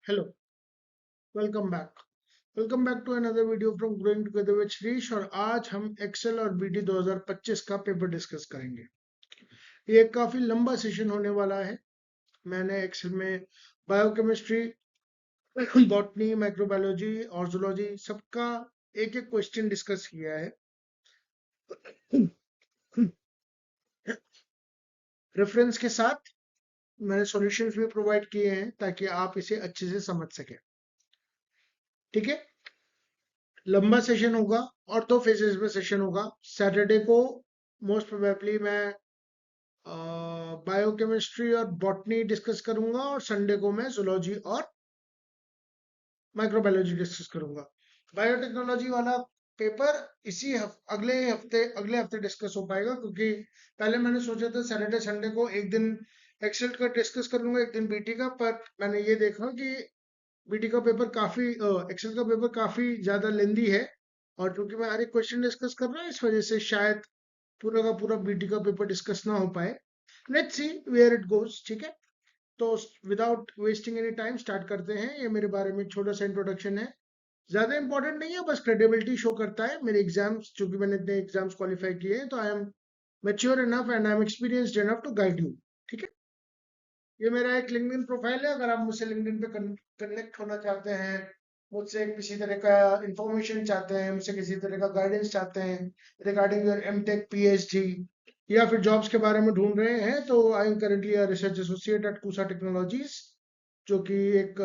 Hello, welcome back to another video from growing together with Shrish. और आज हम Excel और बीटी 2025 का पेपर डिस्कस करेंगे। ये एक काफी लंबा सेशन होने वाला है। मैंने एक्सेल में बायोकेमिस्ट्री, बॉटनी, माइक्रोबायोलॉजी और जूलॉजी सबका एक एक क्वेश्चन डिस्कस किया है। रेफरेंस के साथ मैंने सॉल्यूशंस भी प्रोवाइड किए हैं ताकि आप इसे अच्छे से समझ सकें। ठीक है, लंबा सेशन होगा और 2 फेजेस में सेशन होगा। सैटरडे को मोस्ट प्रोबेबली मैं बायोकेमिस्ट्री और बॉटनी डिस्कस करूंगा और संडे को मैं जूलॉजी और माइक्रोबायोलॉजी डिस्कस करूंगा। बायोटेक्नोलॉजी वाला पेपर अगले हफ्ते डिस्कस हो पाएगा, क्योंकि पहले मैंने सोचा था सैटरडे संडे को एक दिन एक्सेल का डिस्कस कर लूंगा, एक दिन बीटी का। पर मैंने ये देखा कि बीटी का पेपर काफी एक्सेल का पेपर काफी ज्यादा लेंदी है, और क्योंकि मैं हर एक क्वेश्चन डिस्कस कर रहा हूँ इस वजह से शायद पूरा का पूरा बीटी का पेपर डिस्कस ना हो पाए। Let's see where it goes. ठीक है, तो without wasting any time start करते हैं। ये मेरे बारे में छोटा सा इंट्रोडक्शन है, ज्यादा इंपॉर्टेंट नहीं है, बस क्रेडिबिलिटी शो करता है। मेरे एग्जाम्स, चूंकि मैंने इतने एग्जाम्स क्वालिफाई किए हैं, तो I am mature enough and I am experienced enough to guide you. ठीक है, ये मेरा एक लिंक्डइन प्रोफाइल है। अगर आप मुझसे लिंक्डइन पे कनेक्ट होना चाहते हैं, मुझसे किसी तरह का इंफॉर्मेशन चाहते हैं, मुझसे किसी तरह का गाइडेंस चाहते हैं रिगार्डिंग योर एमटेक, पीएचडी, या फिर जॉब्स के बारे में ढूंढ रहे हैं, तो I am currently a research associate at Kusa Technologies, जो कि एक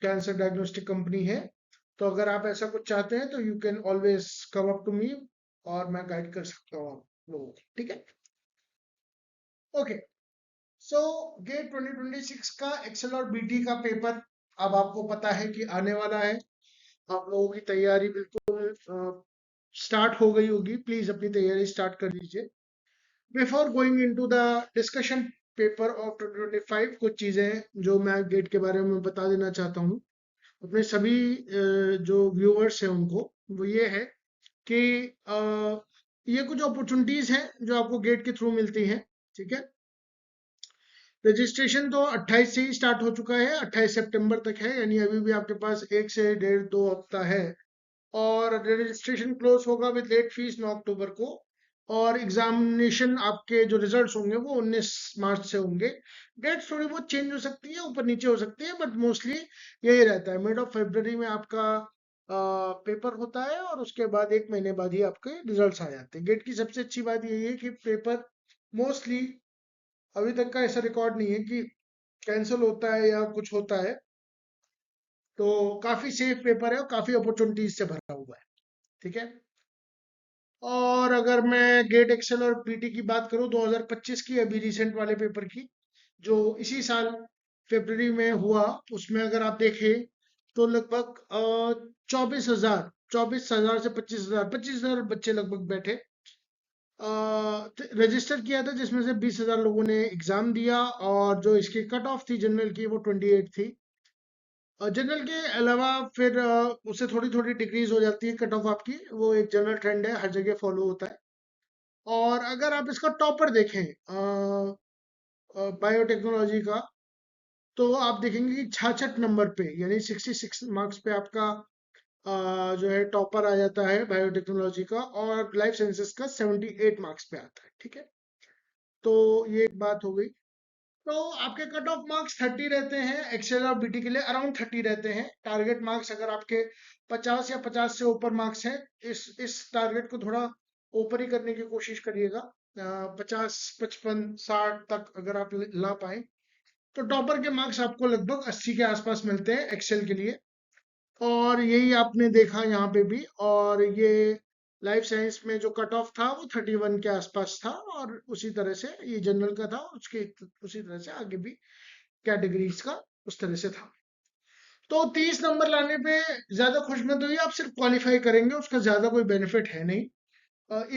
कैंसर डायग्नोस्टिक कंपनी है। तो अगर आप ऐसा कुछ चाहते हैं तो you can always come up to me, और मैं गाइड कर सकता हूँ आप लोगों को। ठीक है, ओके। सो गेट 2026 का एक्सेल और बीटी का पेपर अब आपको पता है कि आने वाला है। आप लोगों की तैयारी बिल्कुल स्टार्ट हो गई होगी। प्लीज अपनी तैयारी स्टार्ट कर लीजिए। Before going into the discussion paper of 2025, कुछ चीजें जो मैं गेट के बारे में बता देना चाहता हूँ अपने सभी जो व्यूअर्स हैं उनको। वो ये है कि ये कुछ अपॉर्चुनिटीज हैं जो आपको गेट के थ्रू मिलती हैं। ठीक है, रजिस्ट्रेशन तो 28 से ही स्टार्ट हो चुका है, 28 सितंबर तक है, यानी अभी भी आपके पास 1 से 1.5 2 हफ्ता है। और रजिस्ट्रेशन क्लोज होगा विद लेट फीस 9 अक्टूबर को। और एग्जामिनेशन आपके जो रिजल्ट्स होंगे वो 19 मार्च से होंगे। डेट्स थोड़ी बहुत चेंज हो सकती है, ऊपर नीचे हो सकती है, बट मोस्टली यही रहता है। मिड ऑफ फरवरी में आपका पेपर होता है, और उसके बाद 1 महीने बाद ही आपके रिजल्ट्स आ जाते हैं। गेट की सबसे अच्छी बात यही है कि पेपर मोस्टली, अभी तक का ऐसा रिकॉर्ड नहीं है कि कैंसिल होता है या कुछ होता है। तो काफी सेफ पेपर है और काफी अपॉर्चुनिटीज से भरा हुआ है। ठीक है, और अगर मैं गेट एक्सेल और पीटी की बात करूं 2025 की, अभी रिसेंट वाले पेपर की, जो इसी साल फरवरी में हुआ, उसमें अगर आप देखें तो लगभग 24,000 से 25,000 बच्चे लगभग बैठे रजिस्टर किया था, जिसमें से 20,000 लोगों ने एग्जाम दिया। और जो इसकी कट ऑफ थी जनरल की, वो 28 थी। जनरल के अलावा फिर उससे थोड़ी थोड़ी डिक्रीज हो जाती है कट ऑफ आपकी, वो एक जनरल ट्रेंड है, हर जगह फॉलो होता है। और अगर आप इसका टॉपर देखें बायोटेक्नोलॉजी का, तो आप देखेंगे कि 66 नंबर पे, यानी 66 मार्क्स पे आपका जो है टॉपर आ जाता है बायोटेक्नोलॉजी का, और लाइफ साइंसेस का 78 मार्क्स पे आता है। ठीक है, तो ये एक बात हो गई। तो आपके कट ऑफ मार्क्स 30 रहते हैं, एक्सेल और बीटी के लिए अराउंड 30 रहते हैं। टारगेट मार्क्स अगर आपके 50 या 50 से ऊपर मार्क्स हैं, इस टारगेट को थोड़ा ऊपर ही करने की कोशिश करिएगा। 50 55 60 तक अगर आप ला पाए, तो टॉपर के मार्क्स आपको लगभग 80 के आसपास मिलते हैं एक्सेल के लिए। और यही आपने देखा यहाँ पे भी। और ये लाइफ साइंस में जो कट ऑफ था वो 31 के आसपास था, और उसी तरह से ये जनरल का था, उसके उसी तरह से आगे भी कैटेगरीज का उस तरह से था। तो 30 नंबर लाने पे ज्यादा खुश मत होइए, आप सिर्फ क्वालिफाई करेंगे, उसका ज्यादा कोई बेनिफिट है नहीं।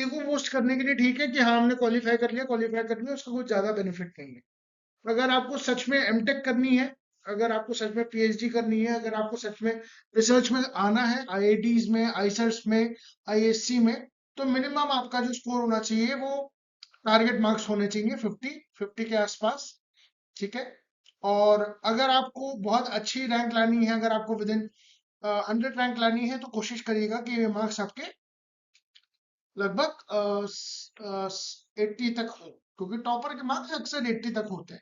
ईगो बूस्ट करने के लिए ठीक है कि हाँ हमने क्वालिफाई कर लिया, उसका कोई ज्यादा बेनिफिट नहीं है। अगर आपको सच में एमटेक करनी है, अगर आपको सच में पीएचडी करनी है, अगर आपको सच में रिसर्च में आना है, आईआईटीज में, आईसर्स में, आईएससी में, तो मिनिमम आपका जो स्कोर होना चाहिए वो टारगेट मार्क्स होने चाहिए 50 के आसपास। ठीक है, और अगर आपको बहुत अच्छी रैंक लानी है, अगर आपको विद इन 100 रैंक लानी है, तो कोशिश करिएगा कि ये मार्क्स आपके लगभग 80 तक हो, क्योंकि टॉपर के मार्क्स अक्सर 80 तक होते हैं।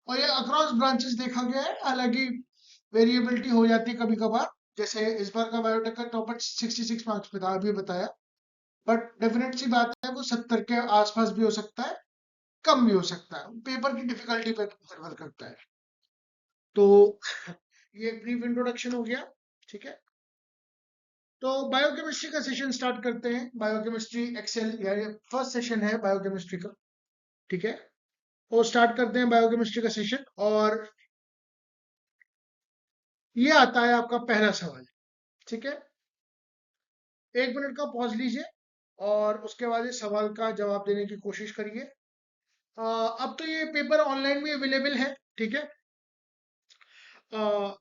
और ये अक्रॉस ब्रांचेस देखा गया है, हालांकि वेरिएबिलिटी हो जाती है कभी कभार। जैसे इस बार का बायोटेक का टॉपर 66 मार्क्स पे था, अभी बताया, बट डेफिनेट सी बात है वो 70 के आसपास भी हो सकता है, कम भी हो सकता है, पेपर की डिफिकल्टी पर निर्भर करता है। तो ये ब्रीफ इंट्रोडक्शन हो गया, ठीक है। तो बायोकेमिस्ट्री का सेशन स्टार्ट करते हैं। बायोकेमिस्ट्री एक्सेल यानी फर्स्ट सेशन है बायोकेमिस्ट्री का, ठीक है। वो स्टार्ट करते हैं बायोकेमिस्ट्री का सेशन, और ये आता है आपका पहला सवाल, ठीक है। 1 मिनट का पॉज लीजिए और उसके बाद इस सवाल का जवाब देने की कोशिश करिए। अब तो ये पेपर ऑनलाइन भी अवेलेबल है, ठीक है। अ,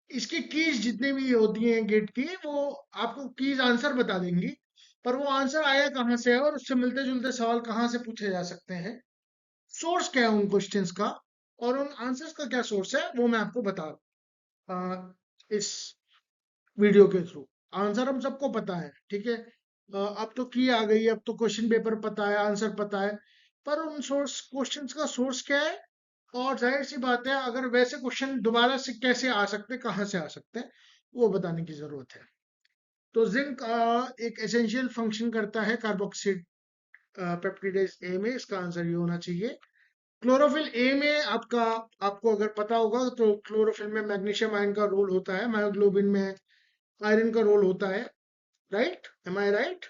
इसकी कीज जितनी भी होती हैं गेट की, वो आपको कीज आंसर बता देंगी, पर वो आंसर आया कहाँ से है और उससे मिलते जुलते सवाल कहाँ से पूछे जा सकते हैं, सोर्स क्या है उन क्वेश्चंस का, और उन आंसर्स का क्या सोर्स है, वो मैं आपको बता रहा हूँ इस वीडियो के थ्रू। आंसर हम सबको पता है, ठीक है। अब तो की आ गई है, अब तो क्वेश्चन पेपर पता है, आंसर पता है, पर उन सोर्स क्वेश्चंस का सोर्स क्या है, और जाहिर सी बात है अगर वैसे क्वेश्चन दोबारा से कैसे आ सकते हैं, कहाँ से आ सकते हैं, वो बताने की जरूरत है। तो जिंक एक एसेंशियल फंक्शन करता है कार्बोक्सिल पेप्टिडेज ए में, इसका आंसर ये होना चाहिए। क्लोरोफिल ए में आपका, आपको अगर पता होगा तो क्लोरोफिल में मैग्नीशियम आयन का रोल होता है, मायोग्लोबिन में आयरन का रोल होता है, राइट, एम आई राइट?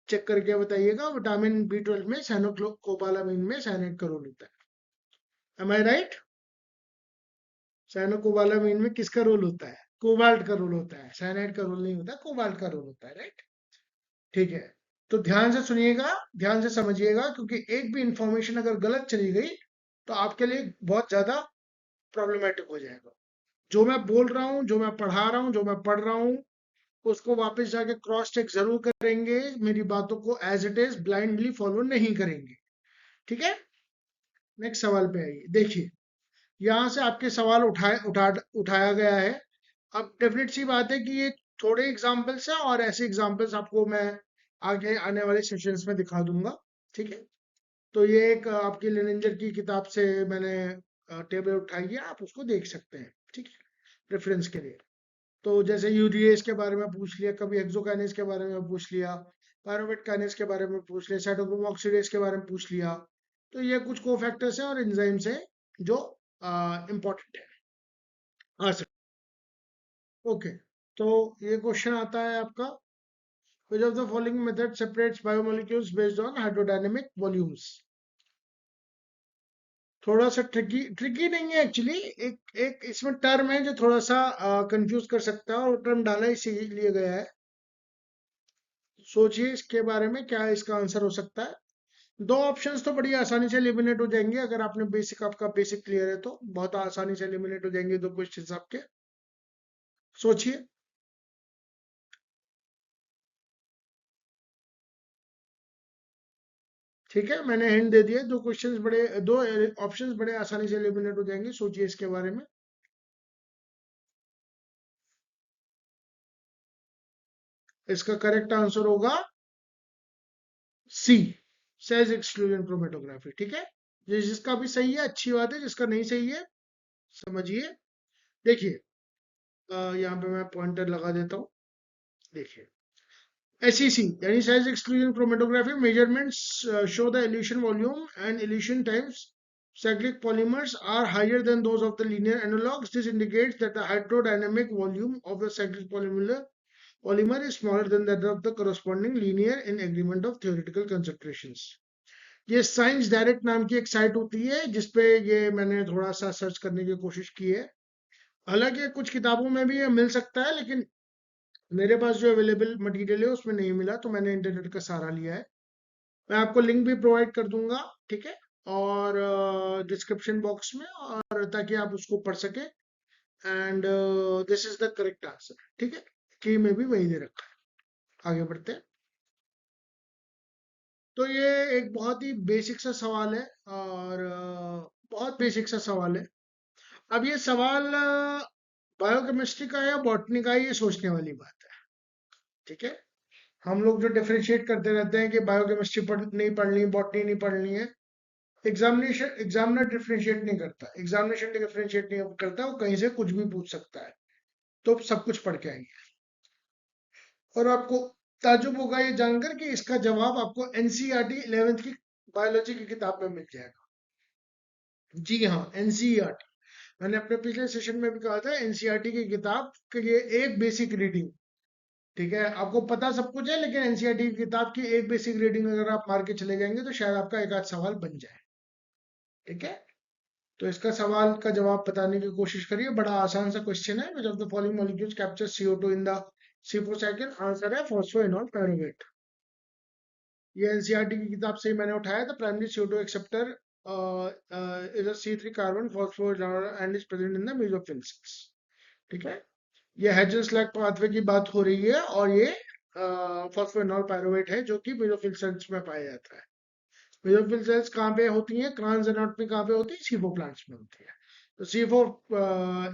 चेक करके बताइएगा। विटामिन B12 में साइनोकोबालामिन में साइनाइड का रोल होता है, एम आई राइट? साइनोकोबालामिन में किसका रोल होता है? कोबाल्ट का रोल होता है, साइनाइड का रोल नहीं होता, कोबाल्ट का रोल होता है, राइट? ठीक है। तो ध्यान से सुनिएगा, ध्यान से समझिएगा, क्योंकि एक भी इंफॉर्मेशन अगर गलत चली गई तो आपके लिए बहुत ज्यादा प्रॉब्लमेटिक हो जाएगा। जो मैं बोल रहा हूँ, जो मैं पढ़ा रहा हूँ, जो मैं पढ़ रहा हूँ, उसको वापस जाके क्रॉस चेक जरूर करेंगे, मेरी बातों को as it is blindly follow नहीं करेंगे, ठीक है। नेक्स्ट सवाल पे आइए, देखिए यहाँ से आपके सवाल उठाया गया है। अब डेफिनेट सी बात है कि ये थोड़े एग्जाम्पल्स हैं, और ऐसे एग्जाम्पल्स आपको मैं आगे आने वाले सेशंस में दिखा दूंगा, ठीक है। तो ये एक आपकी लिनेंजर की किताब से मैंने टेबल उठाई है, आप उसको देख सकते हैं, ठीक है, रेफरेंस के लिए। तो जैसे यूरिएज के बारे में पूछ लिया, कभी हेक्सोकाइनेज के बारे में पूछ लिया, पायरुवेट काइनेज के बारे में पूछ लिया, साइटोक्रोम ऑक्सीडेज के बारे में पूछ लिया। तो ये कुछ कोफैक्टर्स हैं और एंजाइम्स हैं जो इम्पोर्टेंट है, हाँ सर। ओके, तो ये क्वेश्चन आता है आपका, which of the following method separates biomolecules based on hydrodynamic volumes? थोड़ा सा ट्रिकी ट्रिकी नहीं है एक्चुअली, एक एक इसमें टर्म है जो थोड़ा सा कंफ्यूज कर सकता है, और टर्म डाला इसीलिए गया है। सोचिए इसके बारे में, क्या इसका आंसर हो सकता है। दो ऑप्शंस तो बड़ी आसानी से एलिमिनेट हो जाएंगे, अगर आपने बेसिक, आपका बेसिक क्लियर है तो बहुत आसानी से एलिमिनेट हो जाएंगे दो क्वेश्चंस आपके। सोचिए। ठीक है, मैंने हिंट दे दिया, दो ऑप्शंस बड़े आसानी से एलिमिनेट हो जाएंगे, सोचिए इसके बारे में। इसका करेक्ट आंसर होगा सी, सेज एक्सक्लूजन क्रोमेटोग्राफी, ठीक है। जिसका भी सही है अच्छी बात है, जिसका नहीं सही है समझिए। देखिए यहाँ पे मैं पॉइंटर लगा देता हूँ, देखिए SEC यानी size exclusion chromatography measurements show the elution volume and elution times. Cyclic polymers are higher than those of the linear analogs. This indicates that the hydrodynamic volume of the cyclic polymer is smaller than that of the corresponding linear in agreement of theoretical concentrations. ये science direct नाम की एक site होती है, जिसपे ये मैंने थोड़ा सा सर्च करने की कोशिश की है। हालांकि कुछ किताबों में भी ये मिल सकता है, लेकिन मेरे पास जो अवेलेबल मटेरियल है उसमें नहीं मिला, तो मैंने इंटरनेट का सहारा लिया है। मैं आपको लिंक भी प्रोवाइड कर दूंगा, ठीक है, और डिस्क्रिप्शन बॉक्स में, और ताकि आप उसको पढ़ सके। And this is the correct answer, ठीक है, की में भी वही दे रखा है। आगे बढ़ते हैं। तो ये एक बहुत ही बेसिक सा सवाल है, और बहुत बेसिक सा सवाल है। अब ये सवाल बायोकेमिस्ट्री का या बॉटनी का है, ये सोचने वाली बात है। ठीक है, हम लोग जो डिफरेंशिएट करते रहते हैं कि बायोकेमिस्ट्री नहीं पढ़नी, बॉटनी नहीं पढ़नी है। एग्जामिनर डिफरेंशिएट नहीं करता, एग्जामिनेशन डिफरेंशिएट नहीं करता, वो कहीं से कुछ भी पूछ सकता है, तो सब कुछ पढ़ के आएंगे। और आपको ताजुब होगा ये जानकर कि इसका जवाब आपको एनसीईआरटी 11th की बायोलॉजी की किताब में मिल जाएगा। जी हाँ, एनसीईआरटी। मैंने अपने पिछले सेशन में भी कहा था, एनसीईआरटी की किताब के लिए एक बेसिक रीडिंग। ठीक है, आपको पता सब कुछ है, लेकिन एनसीईआरटी की किताब की एक बेसिक रीडिंग अगर आप मार के चले जाएंगे तो शायद आपका एक आध सवाल बन जाए। ठीक है, तो इसका सवाल का जवाब बताने की कोशिश करिए। बड़ा आसान सा क्वेश्चन है। Which of the following molecules capture CO2 in the C4 cycle? Answer है फॉस्फोइनोल पायरुवेट। ये एनसीईआरटी की किताब से ही मैंने उठाया था। Primary CO2 acceptor is a C3 carbon phosphoenol and is present in the mesophyll cells. ठीक है, ये हेजन-स्लैग पाथवे की बात हो रही है, और ये फॉस्फोइनोल पायरुवेट है जो कि मेसोफिल सेल्स में पाया जाता है। मेसोफिल सेल्स कहाँ पे होती हैं? क्रांस एनाटॉमी कहाँ पे होती है? C4 प्लांट्स में होती है। तो C4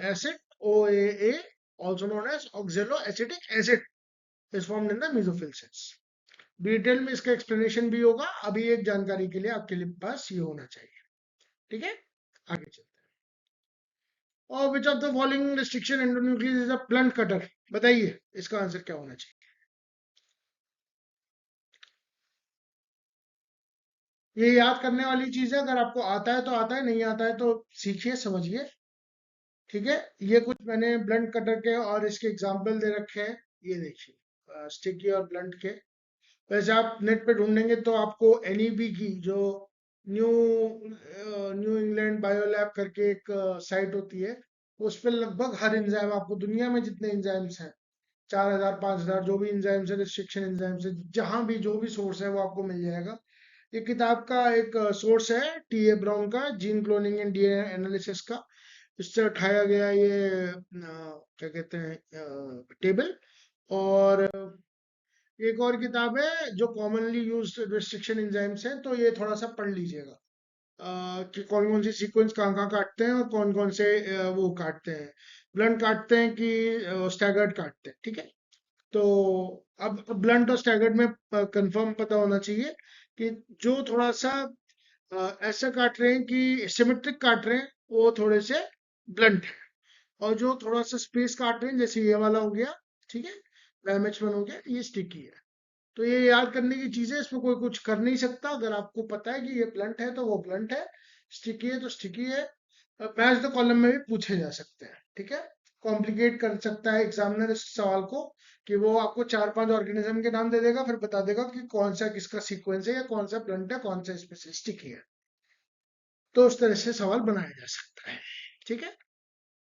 acid OAA, also known as oxaloacetic acid, is formed in the mesophyll cells. Detail में इसका एक्सप्लेनेशन भी होगा। अभी एक जानकारी के लिए आपके लिए पास ये होना चाहिए। ठीक है, आगे चलते हैं। और विच of the following restriction endonuclease is a blunt cutter? बताइए इसका आंसर क्या होना चाहिए। ये याद करने वाली चीज है। अगर आपको आता है तो आता है, नहीं आता है तो सीखिए, समझिए। ठीक है, ये कुछ मैंने ब्लंट कटर के और इसके एग्जाम्पल दे रखे हैं। ये देखिए, स्टिकी और ब्लंट के। वैसे आप नेट पे ढूंढेंगे तो आपको एनईबी की जो न्यू न्यू इंग्लैंड बायोलैब करके एक साइट होती है, उस पर लगभग हर एंजाइम, आपको दुनिया में जितने एंजाइम्स हैं, 4000 5000 जो भी एंजाइम्स है, रिस्ट्रिक्शन एंजाइम्स है, जहां भी जो भी सोर्स है वो आपको मिल जाएगा। ये किताब का एक सोर्स है टी ए ब्राउन का, gene cloning and DNA analysis का। इससे उठाया गया ये क्या कहते हैं टेबल। और एक और किताब है जो कॉमनली यूज्ड रिस्ट्रिक्शन एंजाइम्स है, तो ये थोड़ा सा पढ़ लीजिएगा कि कौन कौन सी सीक्वेंस कहाँ कहाँ काटते हैं और कौन कौन से वो काटते हैं, ब्लंट काटते हैं कि स्टैगर्ड काटते हैं। ठीक है, तो अब ब्लंट और स्टैगर्ड में कंफर्म पता होना चाहिए कि जो थोड़ा सा ऐसा काट रहे हैं कि सिमेट्रिक काट रहे हैं, वो थोड़े से ब्लंट है। और जो थोड़ा सा स्पेस काट रहे हैं, जैसे ये वाला हो गया, ठीक है, MH1 हो गया, ये स्टिकी है। तो ये याद करने की चीज है, इसमें कोई कुछ कर नहीं सकता। अगर आपको पता है कि ये ब्लंट है तो वो ब्लंट है, स्टिकी है तो स्टिकी है। मैच द कॉलम में भी पूछे जा सकते हैं। ठीक है, कॉम्प्लिकेट कर सकता है एग्जामिनर इस सवाल को, कि वो आपको 4 5 ऑर्गेनिज्म के नाम दे देगा, फिर बता देगा कि कौन सा किसका सीक्वेंस है, या कौन सा ब्लंट है, कौन सा इसमें स्टिकी है। तो उस तरह से सवाल बनाया जा सकता है। ठीक है,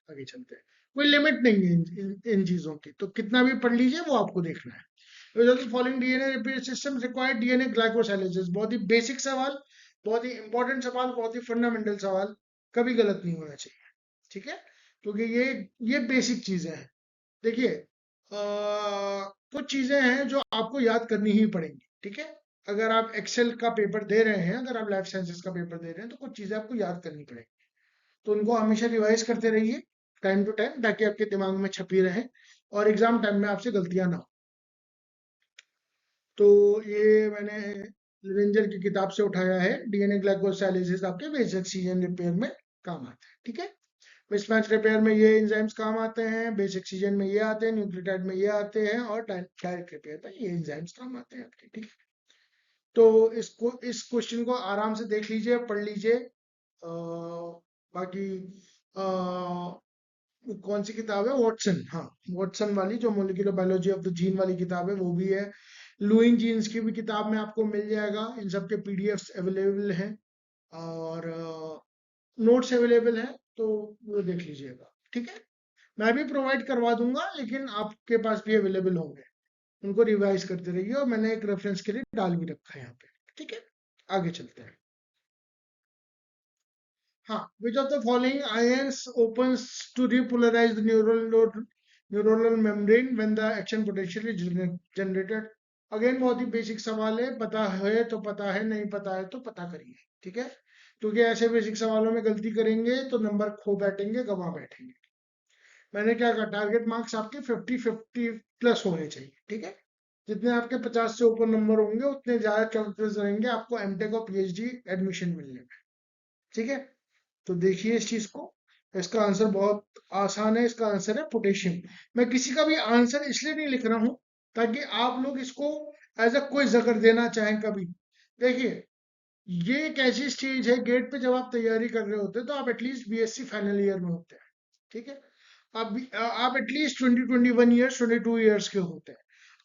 आगे चलते हैं। कोई लिमिट नहीं है इन चीजों की, तो कितना भी पढ़ लीजिए, वो आपको देखना है। Following DNA repair system required DNA glycosylases. बहुत ही बेसिक सवाल, बहुत ही इंपॉर्टेंट सवाल, बहुत ही फंडामेंटल सवाल, कभी गलत नहीं होना चाहिए। ठीक है, क्योंकि ये बेसिक चीजें हैं। देखिए, कुछ चीजें हैं जो आपको याद करनी ही पड़ेंगी। ठीक है, अगर आप एक्सेल का पेपर दे रहे हैं, अगर आप लाइफ साइंसेस का पेपर दे रहे हैं, तो कुछ चीजें आपको याद करनी पड़ेंगी। तो उनको हमेशा रिवाइज करते रहिए टाइम टू टाइम, ताकि आपके दिमाग में छपी रहे और एग्जाम टाइम में आपसे गलतियां ना हो। तो ये मैंने लिवेंजर की किताब से उठाया है। डीएनए ग्लाइकोसाइलेसिस आपके बेसिक ऑक्सीजन रिपेयर में काम आता है। ठीक है, मिसमैच रिपेयर में ये एंजाइम्स काम आते हैं, बेसिक ऑक्सीजन में ये आते हैं, न्यूक्लियोटाइड में ये आते हैं, और डायरेक्ट रिपेयर में ये एंजाइम्स काम आते हैं आपके। ठीक है, तो इस क्वेश्चन को आराम से देख लीजिए, पढ़ लीजिए। बाकी कौन सी किताब है? वॉटसन, हाँ, वॉटसन वाली जो molecular biology of the gene वाली किताब है, वो भी है। लुईन जीन्स की भी किताब में आपको मिल जाएगा। इन सब के पीडीएफ्स अवेलेबल हैं, और नोट्स अवेलेबल हैं, तो वो देख लीजिएगा। ठीक है, मैं भी प्रोवाइड करवा दूंगा, लेकिन आपके पास भी अवेलेबल होंगे। उनको रिवाइज करते रहिए, और मैंने एक रेफरेंस के लिए डाल भी रखा है यहाँ पे। ठीक है, आगे चलते हैं। हाँ, which of the following ions opens to repolarize the neuronal membrane when the action potential is generated? Again बहुत ही बेसिक सवाल है, पता है तो पता है, नहीं पता है तो पता करिए। ठीक है, क्योंकि ऐसे बेसिक सवालों में गलती करेंगे तो नंबर खो बैठेंगे, गंवा बैठेंगे। मैंने क्या कहा, टारगेट मार्क्स आपके 50-50 प्लस होने चाहिए, ठीक है। जितने आपके 50 से ऊपर नंबर होंगे उतने ज्यादा चांसेस रहेंगे आपको एमटेक और पीएचडी एडमिशन मिलने में, ठीक है। तो देखिए इस चीज को, इसका आंसर बहुत आसान है, इसका आंसर है पोटेशियम। मैं किसी का भी आंसर इसलिए नहीं लिख रहा हूं ताकि आप लोग इसको एज अ क्विज अगर देना चाहें कभी। देखिए, ये एक ऐसी स्टेज है गेट पे, जब आप तैयारी कर रहे होते हैं तो आप एटलीस्ट बीएससी फाइनल ईयर में होते हैं, ठीक है। आप एटलीस्ट 20-21 ईयर्स 22 ईयर्स के होते हैं।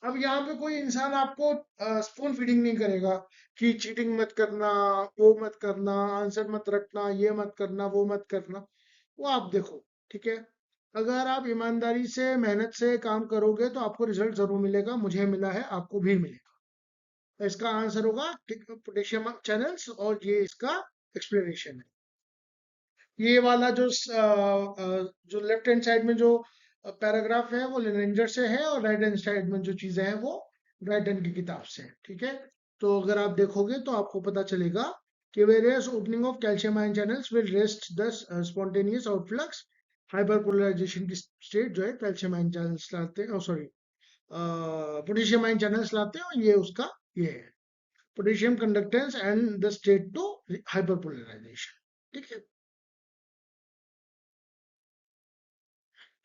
अब यहाँ पे कोई इंसान आपको स्पून फीडिंग नहीं करेगा कि चीटिंग मत करना, वो मत करना, आंसर मत रखना, ये मत करना, वो मत करना। वो आप देखो, ठीक है। अगर आप ईमानदारी से मेहनत से काम करोगे तो आपको रिजल्ट जरूर मिलेगा, मुझे मिला है, आपको भी मिलेगा। तो इसका आंसर होगा पोटेशियम चैनल्स, और ये इसका एक्सप्लेनेशन है। ये वाला जो लेफ्ट हैंड साइड में जो पैराग्राफ है वो लिनेंजर से है, और राइट हैंड साइड में जो चीजें हैं वो राइट हैंड की किताब से है, ठीक है। तो अगर आप देखोगे तो आपको पता चलेगा कि various opening of calcium ion channels will rest the spontaneous outflux hyperpolarization की स्टेट जो है कैल्शियम आयन चैनल्स लाते हैं, सॉरी पोटेशियम आयन चैनल्स लाते हैं, और ये उसका ये है potassium conductance and the state to hyperpolarization, ठीक है।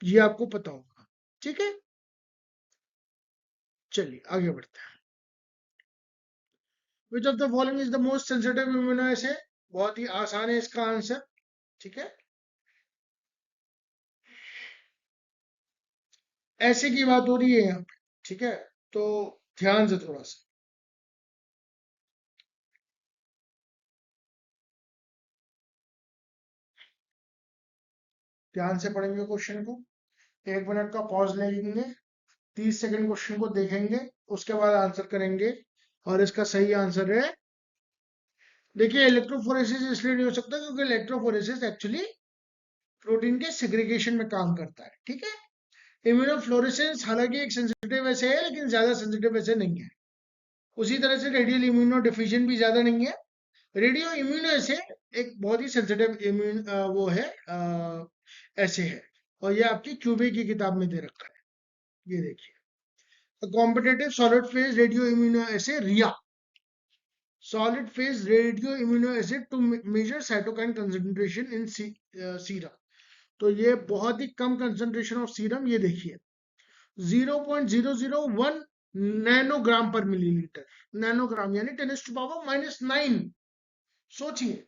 ये आपको पता होगा, ठीक है। चलिए आगे बढ़ते हैं। विच of the following is the most sensitive immuno acid? बहुत ही आसान है इसका आंसर, ठीक है। ऐसे की बात हो रही है यहाँ पे, ठीक है। तो ध्यान से थोड़ा सा ध्यान से पढ़ेंगे क्वेश्चन को, 1 मिनट का पॉज लेंगे, 30 सेकंड क्वेश्चन को देखेंगे, उसके बाद आंसर करेंगे। और इसका सही आंसर है, देखिए इलेक्ट्रोफोरेसिस इसलिए नहीं हो सकता क्योंकि इलेक्ट्रोफोरेसिस एक्चुअली प्रोटीन के सेग्रीगेशन में काम करता है, ठीक है। इम्यूनोफ्लोरेसेंस हालांकि एक सेंसिटिव ऐसे है, लेकिन ज्यादा सेंसिटिव ऐसे नहीं है। उसी तरह से रेडियल इम्यूनो डिफिशिएंट भी ज्यादा नहीं है। रेडियो इम्यूनो ऐसे एक बहुत ही सेंसिटिव इम्यून वो है, ऐसे है। और ये आपकी क्यूबे की किताब में दे रखा है, ये देखिए। Competitive solid phase radio immuno assay RIA, solid phase radio immuno acid to measure cytokine concentration in serum. तो ये बहुत ही कम कंसंट्रेशन ऑफ सीरम, ये देखिए 0.001 नैनोग्राम पर मिलीलीटर। नैनोग्राम यानी 10⁻⁻⁹। सोचिए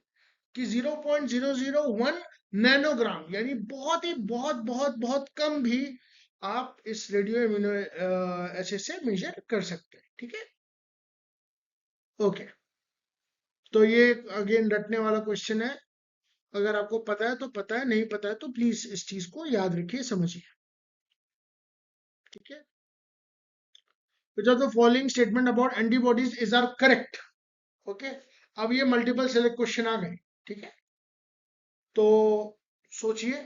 कि 0.001 नैनोग्राम यानी बहुत ही बहुत बहुत बहुत कम भी आप इस रेडियो इम्यूनो एसिड से मेजर कर सकते हैं, ठीक है। ओके, तो ये अगेन रटने वाला क्वेश्चन है। अगर आपको पता है तो पता है, नहीं पता है तो प्लीज इस चीज को याद रखिए, समझिए, ठीक है। Which of the following statement about antibodies is are correct? Okay, अब ये मल्टीपल सेलेक्ट क्वेश्चन आ गए, ठीक है। तो सोचिए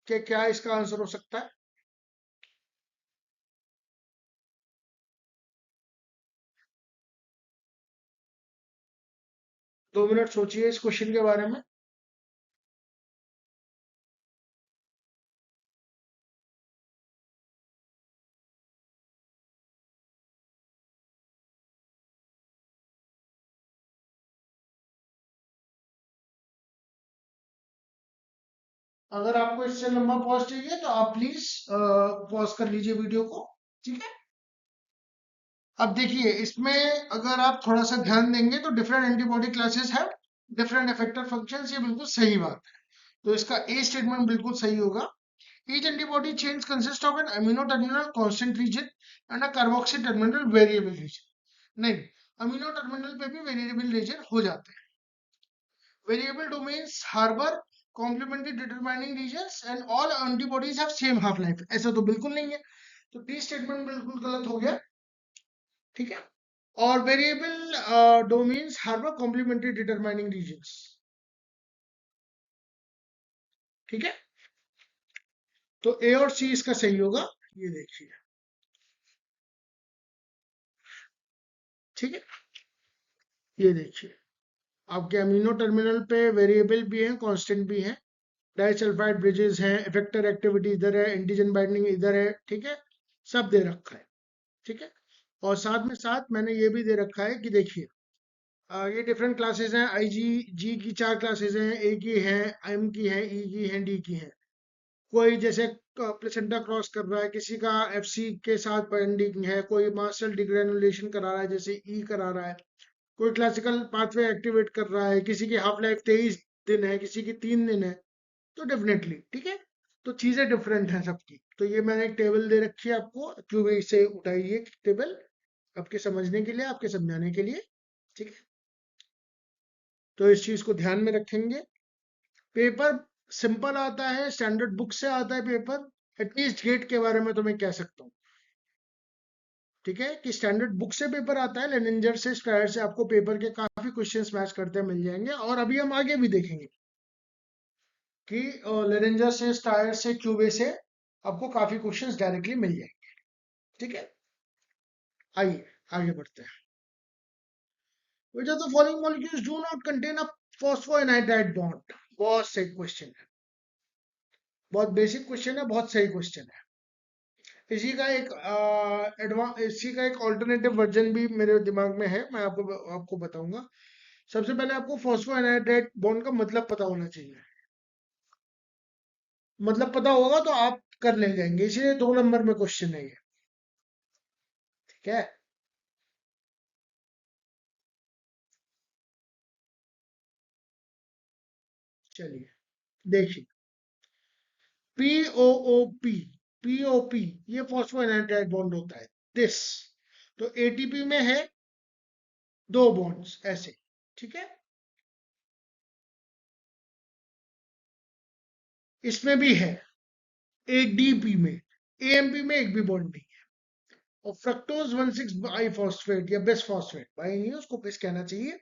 कि क्या इसका आंसर हो सकता है। 2 मिनट सोचिए इस क्वेश्चन के बारे में। अगर आपको इससे लंबा पॉज चाहिए तो आप प्लीज पॉज कर लीजिए वीडियो को, ठीक है। अब देखिए इसमें अगर आप थोड़ा सा ध्यान देंगे तो different antibody classes have different effector functions, ये बिल्कुल सही बात है। तो इसका ए स्टेटमेंट बिल्कुल सही होगा। Each antibody chains consists of an amino terminal constant region and a carboxy terminal variable region. नहीं, अमीनो टर्मिनल पे भी वेरिएबल रीजन हो जाते हैं। Variable domains harbour complementary determining regions and all antibodies have same half life, ऐसा तो बिल्कुल नहीं है। तो टी स्टेटमेंट बिल्कुल गलत हो गया, ठीक है। और variable domains harbour complementary determining regions, ठीक है। तो ए और सी इसका सही होगा, ये देखिए, ठीक है। ये देखिए आपके अमीनो टर्मिनल पे वेरिएबल भी हैं, कांस्टेंट भी हैं, डाइसल्फाइड ब्रिजेस हैं, इफेक्टर एक्टिविटी इधर है, एंटीजन बाइंडिंग इधर है, ठीक है, सब दे रखा है, ठीक है। और साथ में साथ मैंने ये भी दे रखा है कि देखिए ये डिफरेंट क्लासेस हैं, आई जी जी की 4 क्लासेस हैं, ए की हैं, एम की हैं, ई की हैं, डी की हैं। कोई जैसे प्लेसेंटा क्रॉस कर रहा है, किसी का एफसी के साथ बाइंडिंग है, कोई मास्टर डिग्रेनुलेशन करा रहा है जैसे ई करा रहा है, कोई क्लासिकल पाथवे एक्टिवेट कर रहा है, किसी की हाफ लाइफ 23 दिन है, किसी की 3 दिन है, तो डेफिनेटली ठीक है। तो चीजें डिफरेंट हैं सबकी। तो ये मैंने एक टेबल दे रखी है आपको, क्यों से उठाइए टेबल आपके समझने के लिए, आपके समझाने के लिए, ठीक है। तो इस चीज को ध्यान में रखेंगे। पेपर सिंपल आता है, स्टैंडर्ड बुक से आता है पेपर, एटलीस्ट गेट के बारे में तो मैं कह सकता हूँ, ठीक है, कि स्टैंडर्ड बुक से पेपर आता है। लेनेंजर से स्ट्रायर से आपको पेपर के काफी क्वेश्चंस मैच करते मिल जाएंगे, और अभी हम आगे भी देखेंगे कि लेनेंजर से स्ट्रायर से क्यूबे से आपको काफी क्वेश्चंस डायरेक्टली मिल जाएंगे, ठीक है। आइए आगे बढ़ते हैं। Which of the following molecules do not contain a phosphoenitide bond? बहुत सही क्वेश्चन है, बहुत बेसिक क्वेश्चन है, बहुत सही क्वेश्चन है। इसी का एक ऑल्टरनेटिव वर्जन भी मेरे दिमाग में है, मैं आपको आपको बताऊंगा। सबसे पहले आपको फॉस्फोएनाइड्राइड बॉन्ड का मतलब पता होना चाहिए। मतलब पता होगा तो आप कर ले जाएंगे, इसीलिए 2 नंबर में क्वेश्चन है ये, ठीक है। चलिए देखिए, पीओओपी, पीओपी ये फॉस्फोएनाइड्राइड बॉन्ड होता है, दिस। तो एटीपी में है 2 बॉन्ड्स ऐसे, ठीक है। इसमें भी है, एडीपी में, एएमपी में एक भी बॉन्ड नहीं। और फ्रक्टोज 1,6 बाई फॉस्फेट या बेस फॉस्फेट, बाई नहीं है, उसको बेस कहना चाहिए,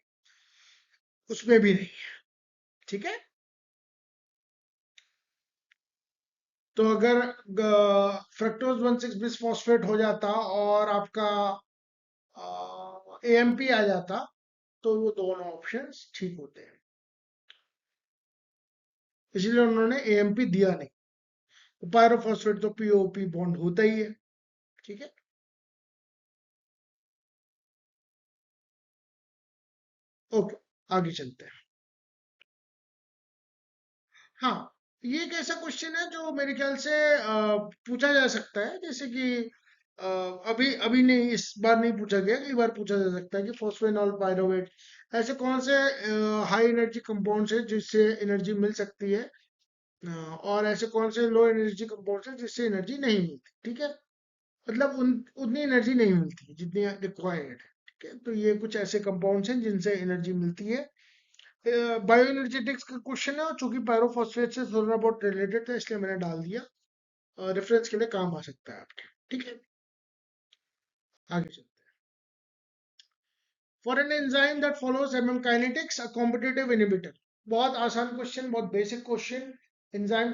उसमें भी नहीं, ठीक है। तो अगर फ्रक्टोज 1,6 बिस फॉस्फेट हो जाता और आपका एएमपी आ जाता, तो वो दोनों ऑप्शंस ठीक होते हैं, इसलिए उन्होंने एएमपी दिया नहीं। पायरोफॉस्फेट तो पीओपी बॉन्ड होता ही है, ठीक है। ओके, आगे चलते हैं। हाँ, ये एक ऐसा क्वेश्चन है जो मेरे ख्याल से पूछा जा सकता है, जैसे कि अ, अभी अभी नहीं, इस बार नहीं पूछा गया, कई बार पूछा जा सकता है कि फॉस्फेनॉल पायरोवेट ऐसे कौन से हाई एनर्जी कंपाउंड्स है जिससे एनर्जी मिल सकती है, और ऐसे कौन से लो एनर्जी कंपाउंड्स है जिससे एनर्जी नहीं मिलती, ठीक है। मतलब उन उतनी एनर्जी नहीं मिलती जितनी रिक्वायर्ड है, ठीक है। तो ये कुछ ऐसे कंपाउंड्स हैं जिनसे एनर्जी मिलती है। बायो एनर्जेटिक्स का क्वेश्चन है, और चूंकि पायरोफॉस्फेट से थोड़ा बहुत रिलेटेड था इसलिए मैंने डाल दिया, रेफरेंस के लिए काम आ सकता है आपके, ठीक है। आगे चलते हैं। For an enzyme that follows MM kinetics a competitive inhibitor, बहुत आसान क्वेश्चन, बहुत बेसिक क्वेश्चन। एंजाइम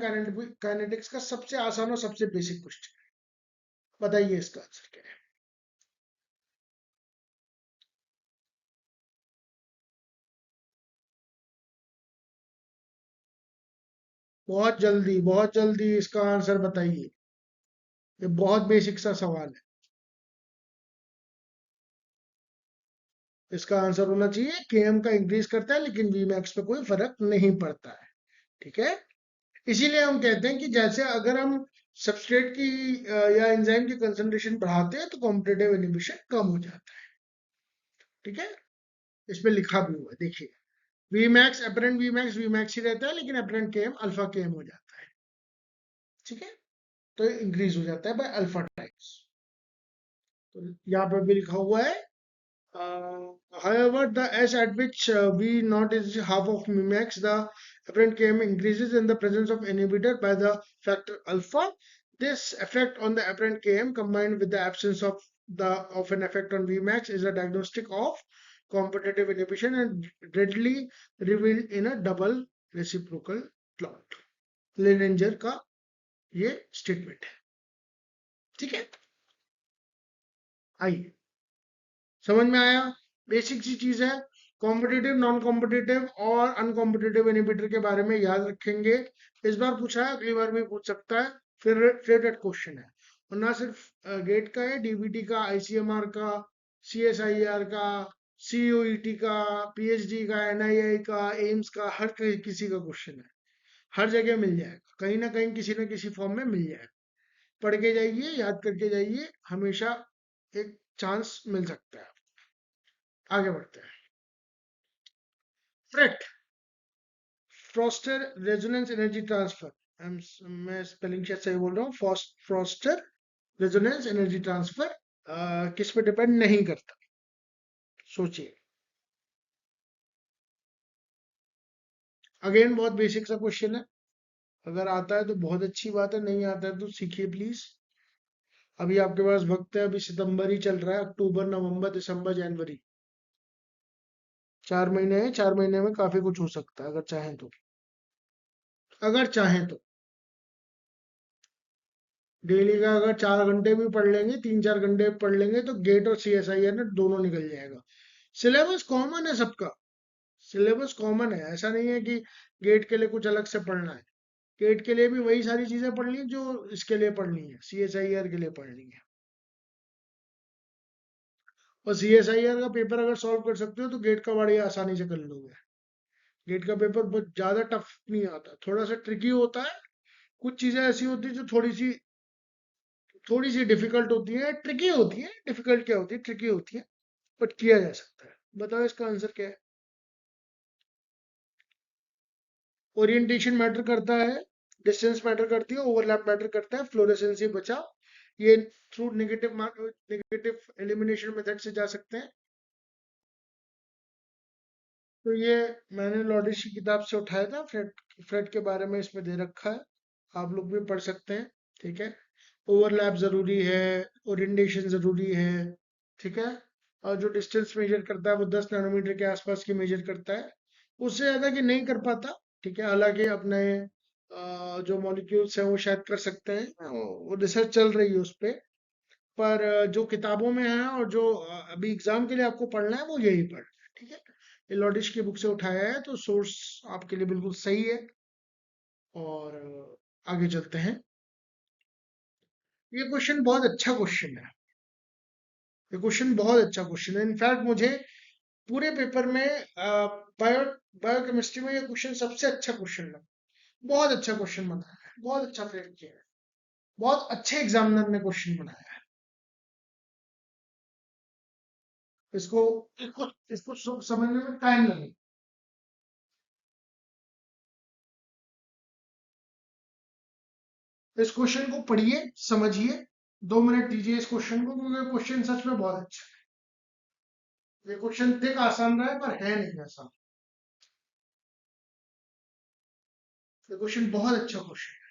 काइनेटिक्स का सबसे आसान और सबसे बेसिक क्वेश्चन, बताइए इसका आंसर क्या है। बहुत जल्दी इसका आंसर बताइए, ये बहुत बेसिक सा सवाल है। इसका आंसर होना चाहिए केएम का इंक्रीज करता है लेकिन वीमैक्स पे कोई फर्क नहीं पड़ता है, ठीक है। इसीलिए हम कहते हैं कि जैसे अगर हम सबस्ट्रेट की या एंजाइम की कंसंट्रेशन बढ़ाते हैं तो कॉम्पिटिटिव इनहिबिशन कम हो जाता है, ठीक है। इसमें लिखा भी हुआ है, देखिए, वीमैक्स अपरेंट वीमैक्स वीमैक्स ही रहता है, लेकिन अपरेंट केएम अल्फा केएम हो जाता है, ठीक है। तो इंक्रीज हो जाता है बाय अल्फा टाइम्स। तो यहाँ पर भी लिखा हुआ है, however, the s at which v naught is half of max, the apparent km increases in the presence of inhibitor by the factor alpha. This effect on the apparent km combined with the absence of an effect on Vmax is a diagnostic of competitive inhibition and readily revealed in a double reciprocal plot. लेनेंजर का ये statement है, ठीक है। आइए, समझ में आया, basic सी चीज है। कॉम्पिटिटिव, नॉन कॉम्पिटिटिव और अनकॉम्पिटिटिव इनहिबिटर के बारे में याद रखेंगे। इस बार पूछा है, अगली बार भी पूछ सकता है। फिर फेवरेट क्वेश्चन है, और ना सिर्फ गेट का है, डीबीटी का, आईसीएमआर का, सीएसआईआर का, सीयूईटी का, पीएचडी का, एनआईआई का, एम्स का, हर किसी का क्वेश्चन है। हर जगह मिल जाएगा, कहीं ना कहीं किसी न किसी फॉर्म में मिल जाएगा। पढ़ के जाइए, याद करके जाइए, हमेशा एक चांस मिल सकता है। आगे बढ़ते हैं। Freight, Froster resonance energy transfer. मैं स्पेलिंग शायद सही बोल रहा हूँ। फ्रॉस्टर रेजोनेंस एनर्जी ट्रांसफर किस पे डिपेंड नहीं करता? सोचिए। अगेन बहुत बेसिक सा क्वेश्चन है, अगर आता है तो बहुत अच्छी बात है, नहीं आता है तो सीखिए प्लीज। अभी आपके पास वक्त है, अभी सितंबर ही चल रहा है, अक्टूबर, नवंबर, दिसंबर, जनवरी, 4 महीने हैं। 4 महीने में काफी कुछ हो सकता है, अगर चाहें तो। अगर चाहें तो डेली का अगर 4 घंटे भी पढ़ लेंगे, 3-4 घंटे पढ़ लेंगे, तो गेट और सीएसआईआर ना दोनों निकल जाएगा। सिलेबस कॉमन है सबका, सिलेबस कॉमन है, ऐसा नहीं है कि गेट के लिए कुछ अलग से पढ़ना है। गेट के लिए भी वही सारी चीजें पढ़नी है जो इसके लिए पढ़नी है, सीएसआईआर के लिए पढ़नी है। और सीएसआईआर का पेपर अगर सॉल्व कर सकते हो तो गेट का बड़ी आसानी से कर लोगे। गेट का पेपर बहुत ज्यादा टफ नहीं आता, थोड़ा सा ट्रिकी होता है। कुछ चीजें ऐसी होती है जो थोड़ी सी डिफिकल्ट होती है, ट्रिकी होती है। डिफिकल्ट क्या होती है, ट्रिकी होती है, बट किया जा सकता है। बताओ इसका आंसर क्या है? ओरिएंटेशन मैटर करता है, डिस्टेंस मैटर करती है, ओवरलैप मैटर करता है, फ्लोरेसेंसी बचा। ये थ्रू नेगेटिव एलिमिनेशन मेथड से जा सकते हैं। तो ये मैंने लॉडिश की किताब से उठाया था, फ्रेड फ्रेड के बारे में इसमें दे रखा है, आप लोग भी पढ़ सकते हैं। ठीक है, ओवरलैप जरूरी है, ओरिएंटेशन जरूरी है। ठीक है, और जो डिस्टेंस मेजर करता है वो 10 नैनोमीटर के आसपास की मेजर करता है, उससे ज्यादा की नहीं कर पाता। ठीक है, हालांकि अपने जो मॉलिक्यूल्स हैं वो शायद कर सकते हैं, वो रिसर्च चल रही है उस पे। पर जो किताबों में है और जो अभी एग्जाम के लिए आपको पढ़ना है वो यही पढ़ना है। ठीक है, ये लॉडिश की बुक से उठाया है, तो सोर्स आपके लिए बिल्कुल सही है। और आगे चलते हैं। ये क्वेश्चन बहुत अच्छा क्वेश्चन है, ये क्वेश्चन बहुत अच्छा क्वेश्चन है। इनफैक्ट मुझे पूरे पेपर में बायो बायोकेमिस्ट्री में ये क्वेश्चन सबसे अच्छा क्वेश्चन लगा। बहुत अच्छा क्वेश्चन बनाया है, बहुत अच्छा फ्रेम किया है, बहुत अच्छे एग्जामिनर ने क्वेश्चन बनाया है। इसको इसको इसको समझने में टाइम लगेगा। इस क्वेश्चन को पढ़िए, समझिए, 2 मिनट दीजिए इस क्वेश्चन को, क्योंकि क्वेश्चन सच में बहुत अच्छा है। ये क्वेश्चन दिख आसान रहा है पर है नहीं आसान। ये क्वेश्चन बहुत अच्छा क्वेश्चन है।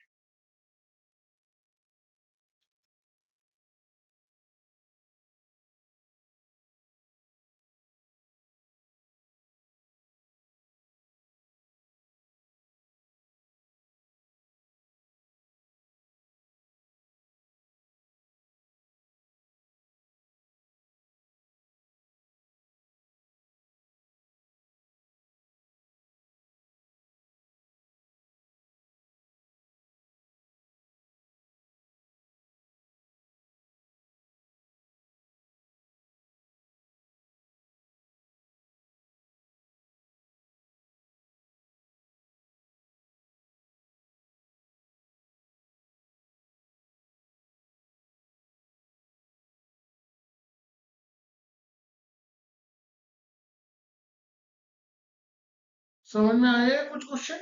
समझ में आया है कुछ क्वेश्चन?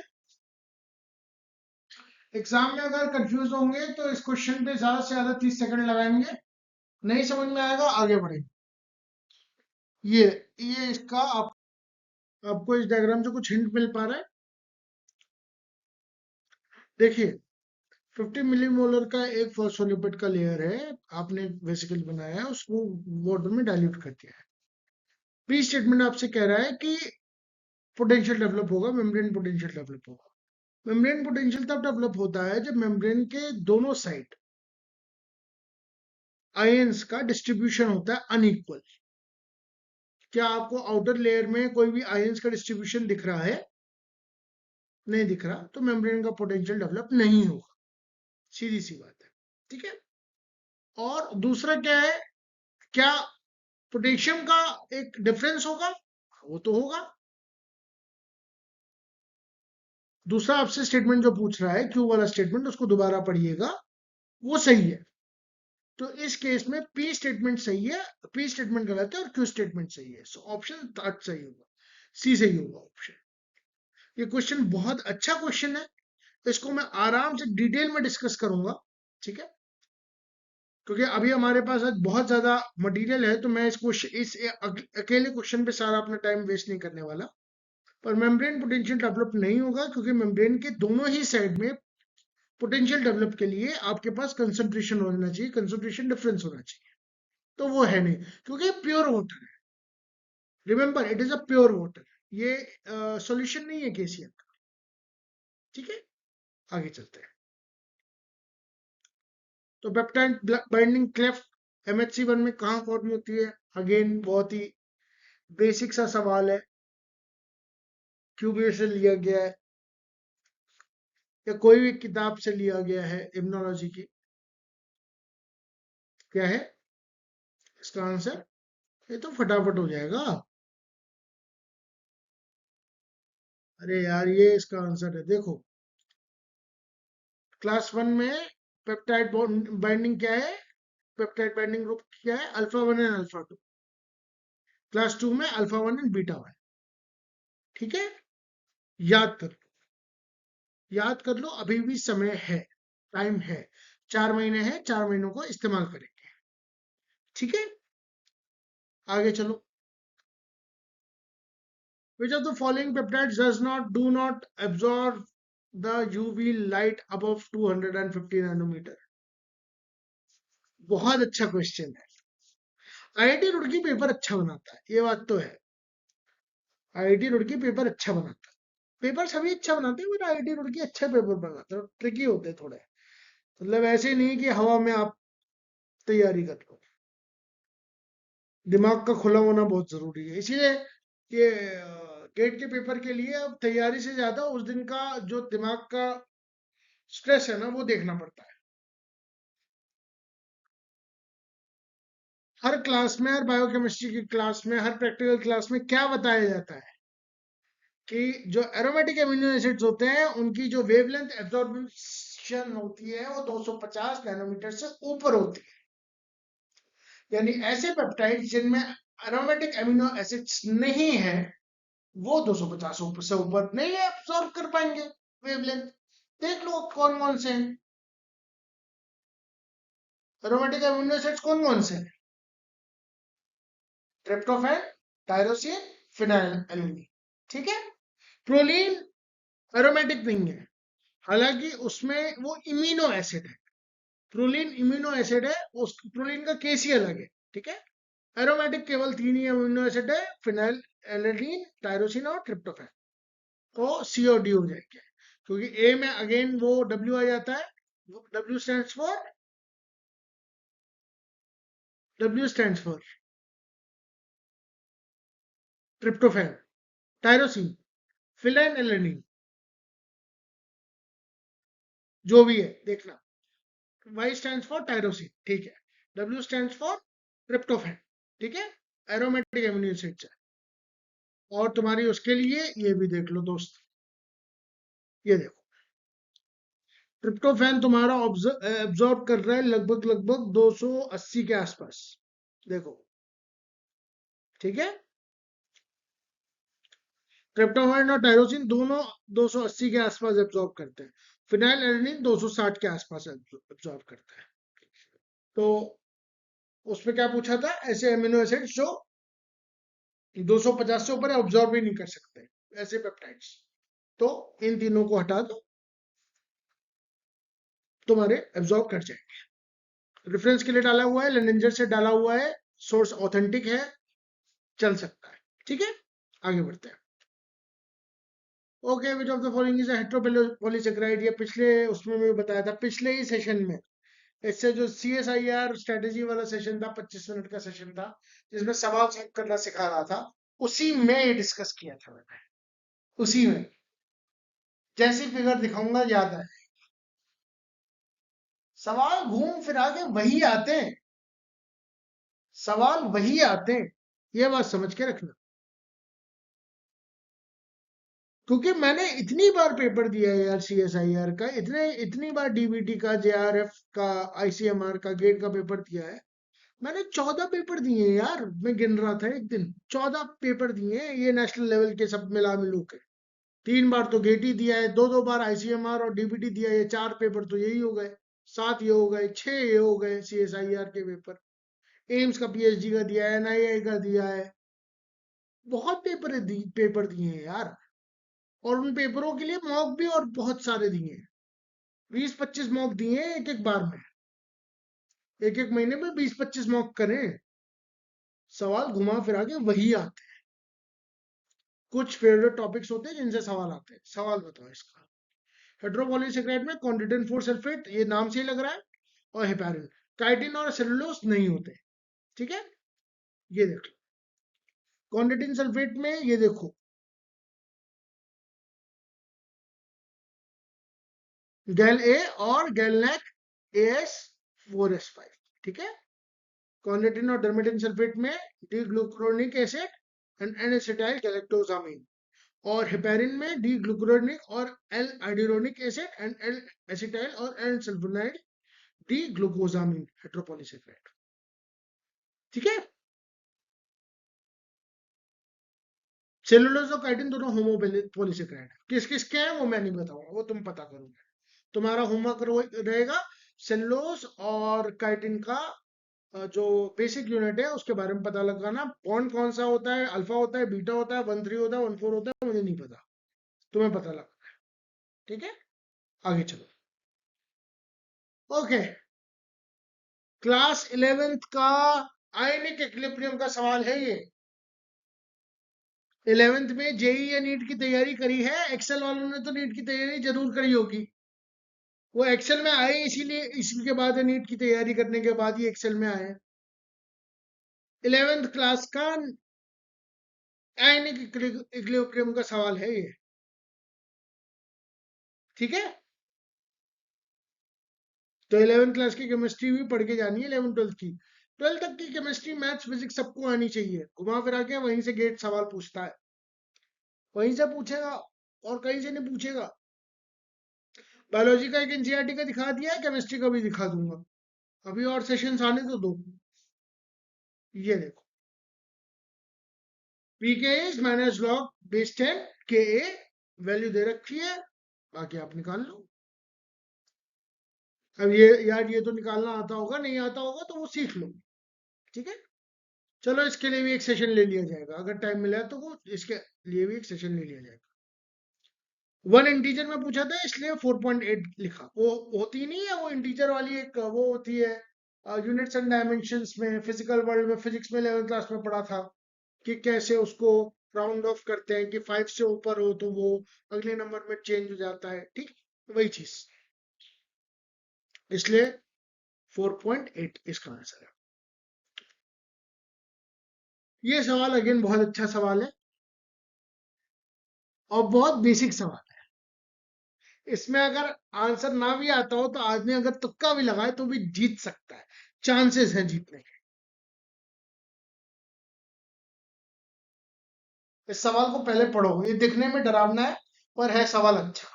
एग्जाम में अगर कंफ्यूज होंगे तो इस क्वेश्चन पे ज्यादा से ज्यादा 30 सेकंड लगाएंगे। नहीं समझ में आएगा, आगे बढ़ेंगे। ये ये इसका आपको इस डायग्राम से कुछ हिंट मिल पा रहा है? देखिए, 50 मिलीमोलर का एक फॉस्फोलिपिड का लेयर है, आपने वेसिकल बनाया है, उसको वाटर में डाइल्यूट कर दिया है। प्री स्टेटमेंट आपसे कह रहा है कि पोटेंशियल डेवलप होगा, मेम्ब्रेन पोटेंशियल डेवलप होगा। मेम्ब्रेन पोटेंशियल तब डेवलप होता है जब मेम्ब्रेन के दोनों साइड आयंस का डिस्ट्रीब्यूशन होता है अनइक्वल। क्या आपको आउटर लेयर में कोई भी आयंस का डिस्ट्रीब्यूशन दिख रहा है? नहीं दिख रहा, तो मेम्ब्रेन का पोटेंशियल डेवलप नहीं होगा, सीधी सी बात है। ठीक है। और दूसरा क्या है, क्या पोटेशियम का एक डिफरेंस होगा? वो तो होगा। दूसरा आपसे स्टेटमेंट जो पूछ रहा है, क्यू वाला स्टेटमेंट, उसको दोबारा पढ़िएगा, वो सही है। तो इस केस में पी स्टेटमेंट सही है, पी स्टेटमेंट गलत है और क्यू स्टेटमेंट सही है। सो ऑप्शन थर्ड सही होगा, सी सही होगा ऑप्शन। ये क्वेश्चन बहुत अच्छा क्वेश्चन है, इसको मैं आराम से डिटेल में डिस्कस करूंगा। ठीक है, क्योंकि अभी हमारे पास आज बहुत ज्यादा मटेरियल है, तो मैं इस अकेले क्वेश्चन पे सारा अपना टाइम वेस्ट नहीं करने वाला। पर मेम्ब्रेन पोटेंशियल डेवलप नहीं होगा, क्योंकि मेम्ब्रेन के दोनों ही साइड में पोटेंशियल डेवलप के लिए आपके पास कंसंट्रेशन होना चाहिए, कंसंट्रेशन डिफरेंस होना चाहिए। तो वो है नहीं, क्योंकि प्योर वाटर है। Remember, it is a pure water, ये सॉल्यूशन नहीं है केसीएल का। ठीक है, आगे चलते हैं। तो पेप्टाइड बाइंडिंग क्लेफ्ट MHC1 में कहाँ फॉर्म होती है? अगेन बहुत ही बेसिक सा सवाल है, क्यूबे से लिया गया है या कोई भी किताब से लिया गया है इम्यूनोलॉजी की। क्या है इसका आंसर? ये तो फटाफट हो जाएगा। अरे यार, ये इसका आंसर है, देखो। क्लास 1 में पेप्टाइड बाइंडिंग क्या है? पेप्टाइड बाइंडिंग ग्रुप क्या है? Alpha 1 and alpha 2। क्लास 2 में अल्फा 1 एंड बीटा 1। ठीक है, याद कर लो, याद कर लो, अभी भी समय है, टाइम है, 4 महीने हैं, 4 महीनों को इस्तेमाल करेंगे। ठीक है, आगे चलो। Which of the following peptides do not absorb the UV light above 250 nanometre? बहुत अच्छा क्वेश्चन है। IIT रुड़की पेपर अच्छा बनाता है, ये बात तो है। IIT रुड़की पेपर अच्छा बनाता है, पेपर सभी अच्छा बनाते हैं, पर IIT रुड़की अच्छा पेपर बनाता है, ट्रिकी होते हैं थोड़े। मतलब ऐसे नहीं कि हवा में आप तैयारी कर लो, दिमाग का खुला होना बहुत जरूरी है। इसीलिए ये गेट के पेपर के लिए अब तैयारी से ज्यादा उस दिन का जो दिमाग का स्ट्रेस है ना, वो देखना पड़ता है। हर क्लास में, हर बायोकेमिस्ट्री की क्लास में, हर प्रैक्टिकल क्लास में क्या बताया जाता है कि जो एरोमेटिक एमिनो एसिड्स होते हैं, उनकी जो वेवलेंथ एब्जॉर्प्शन होती है वो 250 नैनोमीटर से ऊपर होती है। यानी ऐसे पेप्टाइड जिनमें एरोमेटिक एमिनो एसिड्स नहीं है, वो 250 से ऊपर नहीं एब्जॉर्ब कर पाएंगे वेवलेंथ। देख लो कौन कौन से हैं एरोमेटिक एमिनो एसिड्स, कौन कौन से हैं? Tryptophan, tyrosine, phenylalanine. ठीक है। प्रोलीन एरोमेटिक नहीं है, हालांकि उसमें वो इम्यूनो एसिड है। प्रोलीन इम्यूनो एसिड है, उस प्रोलीन का केस ही अलग है। ठीक है, एरोमेटिक केवल 3 ही अमीनो एसिड है, फिनाइल एल्निन, टायरोसिन और ट्रिप्टोफैन। तो सी और डी हो जाएंगे, क्योंकि ए में अगेन वो डब्ल्यू आ जाता है। W stands for, W stands for tryptophan, tyrosine, phenylalanine, जो भी है देखना। वाई स्टैंड्स फॉर टायरोसिन, ठीक है। डब्ल्यू स्टैंड्स फॉर ट्रिप्टोफैन, ठीक है। एरोमेटिक एमिनो एसिड्स है। और तुम्हारी उसके लिए ये भी देख लो दोस्त, ये देखो, ट्रिप्टोफैन तुम्हारा एब्जॉर्ब कर रहा है लगभग लगभग 280 के आसपास, देखो। ठीक है, ट्रिप्टोफैन और टायरोसिन दोनों 280 के आसपास एब्जॉर्ब करते हैं। फिनाइल एल्निन 260 के आसपास एब्जॉर्ब करता है। तो उसमें क्या पूछा था? ऐसे एमिनो एसिड्स जो 250 से ऊपर ऑब्जॉर्व ही नहीं कर सकते, ऐसे पेप्टाइड्स। तो इन तीनों को हटा दो, तुम्हारे एब्जॉर्ब कर जाएंगे। रेफरेंस के लिए डाला हुआ है, लेनेंजर से डाला हुआ है, सोर्स ऑथेंटिक है, चल सकता है। ठीक है, आगे बढ़ते हैं। Okay, which of the following is a heteropolysaccharide? ये पिछले उसमें मैं बताया था, पिछले ही सेशन में इससे जो CSIR स्ट्रेटेजी वाला सेशन था, 25 मिनट का सेशन था, जिसमें सवाल सॉल्व करना सिखा रहा था, उसी में ये डिस्कस किया था मैंने। उसी में जैसी फिगर दिखाऊंगा याद है। सवाल घूम फिरा के वही आते हैं, सवाल वही आते हैं, ये बात समझ के रखना। क्योंकि मैंने इतनी बार पेपर दिया है यार CSIR का, इतनी बार DBT का, JRF का, ICMR का, गेट का पेपर दिया है। मैंने 14 पेपर दिए हैं यार, मैं गिन रहा था एक दिन, 14 पेपर दिए हैं ये नेशनल लेवल के, सब मिला मिलू के। 3 बार तो गेट ही दिया है, 2 बार ICMR और DBT दिया है, ये 4 पेपर तो यही हो गए, 7 ये हो गए, 6 ये हो गए CSIR के पेपर। एम्स का PhD का दिया है, NII का दिया है, बहुत पेपर दिए हैं यार। और उन पेपरों के लिए मॉक भी और बहुत सारे दिए हैं, 20-25 मॉक दिए हैं एक एक बार में, एक एक महीने में 20-25 मॉक करें, सवाल घुमा फिरा के वही आते हैं। कुछ फेवरेट टॉपिक्स होते हैं जिनसे सवाल आते हैं, सवाल बताओ इसका। हेट्रोपॉलीसेकेराइड में कॉन्ड्रोइटिन 4 सल्फेट, ये नाम से ही लग रहा है, और हेपारिन। काइटिन और सेलुलोज नहीं होते, ठीक है। ये देख लो, कॉन्ड्रोइटिन सल्फेट में ये देखो, गैल ए और गैलनैक AS4S5, ठीक है। कॉन्ड्रोइटिन और डर्मेटिन सल्फेट में D glucuronic acid and N acetyl galactosamine, और हेपेरिन में डी ग्लूकुरोनिक और L iduronic acid and L acetyl और L sulfonide D glucosamine heteropolysaccharide, ठीक है। सेलुलोज और काइटिन दोनों होमोपॉलीसेकेराइड, किस किस के हैं वो मैं नहीं बताऊंगा, वो तुम पता करोगे। तुम्हारा होमवर्क रहेगा सेलुलोज और काइटिन का जो बेसिक यूनिट है उसके बारे में पता लगाना, बॉन्ड कौन सा होता है, अल्फा होता है, बीटा होता है, 1,3 होता है, 1,4 होता है, मुझे नहीं पता, तुम्हें पता लगा, ठीक है। आगे चलो, ओके। क्लास 11th का आयनिक इक्विलिब्रियम का सवाल है ये। 11th में जेई या नीट की तैयारी करी है, एक्सेल वालों ने तो नीट की तैयारी जरूर करी होगी, वो एक्सेल में आए इसीलिए, इसी के बाद नीट की तैयारी करने के बाद ही एक्सेल में आए। 11th क्लास का आयनिक इक्विलिब्रियम का सवाल है ये, ठीक है। तो 11th क्लास की केमिस्ट्री भी पढ़ के जानी है, 11 12 की, 12 तक की केमिस्ट्री मैथ्स फिजिक्स सबको आनी चाहिए, घुमा फिरा के वहीं से गेट सवाल पूछता है, वहीं से पूछेगा और कहीं से नहीं पूछेगा। बायोलॉजी का एक एनसीईआरटी का दिखा दिया है, केमिस्ट्री का भी दिखा दूंगा, अभी और सेशंस आने तो दो। ये देखो, pK is minus log base 10 Ka, value दे रखी है, बाकी आप निकाल लो। अब ये यार, ये तो निकालना आता होगा, नहीं आता होगा तो वो सीख लो, ठीक है। चलो इसके लिए भी एक सेशन ले लिया जाएगा, अगर टाइम मिला तो वो इसके लिए भी एक सेशन ले लिया जाएगा। 1 इंटीजर में पूछा था इसलिए 4.8 लिखा, वो होती नहीं है वो इंटीजर वाली, एक वो होती है यूनिट्स एंड डायमेंशंस में, फिजिकल वर्ल्ड में, फिजिक्स में 11th क्लास में पढ़ा था कि कैसे उसको राउंड ऑफ करते हैं कि 5 से ऊपर हो तो वो अगले नंबर में चेंज हो जाता है, ठीक, वही चीज, इसलिए 4.8 इसका आंसर है। ये सवाल अगेन बहुत अच्छा सवाल है और बहुत बेसिक सवाल है। इसमें अगर आंसर ना भी आता हो तो आदमी अगर तुक्का भी लगाए तो भी जीत सकता है, चांसेस है जीतने के। इस सवाल को पहले पढ़ो, ये दिखने में डरावना है पर है सवाल अच्छा,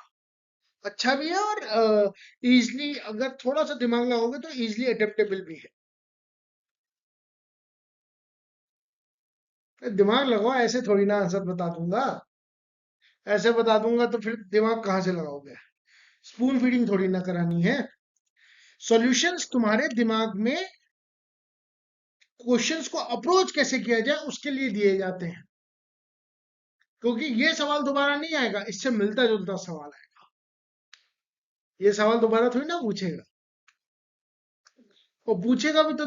अच्छा भी है और इजली, अगर थोड़ा सा दिमाग लगाओगे तो इजली अडेप्टेबल भी है। दिमाग लगाओ, ऐसे थोड़ी ना आंसर बता दूंगा, ऐसे बता दूंगा तो फिर दिमाग कहाँ से लगाओगे, स्पून फीडिंग थोड़ी ना करानी है। सॉल्यूशंस तुम्हारे दिमाग में क्वेश्चंस को अप्रोच कैसे किया जाए उसके लिए दिए जाते हैं, क्योंकि ये सवाल दोबारा नहीं आएगा, इससे मिलता जुलता सवाल आएगा, ये सवाल दोबारा थोड़ी ना पूछेगा, और पूछेगा भी तो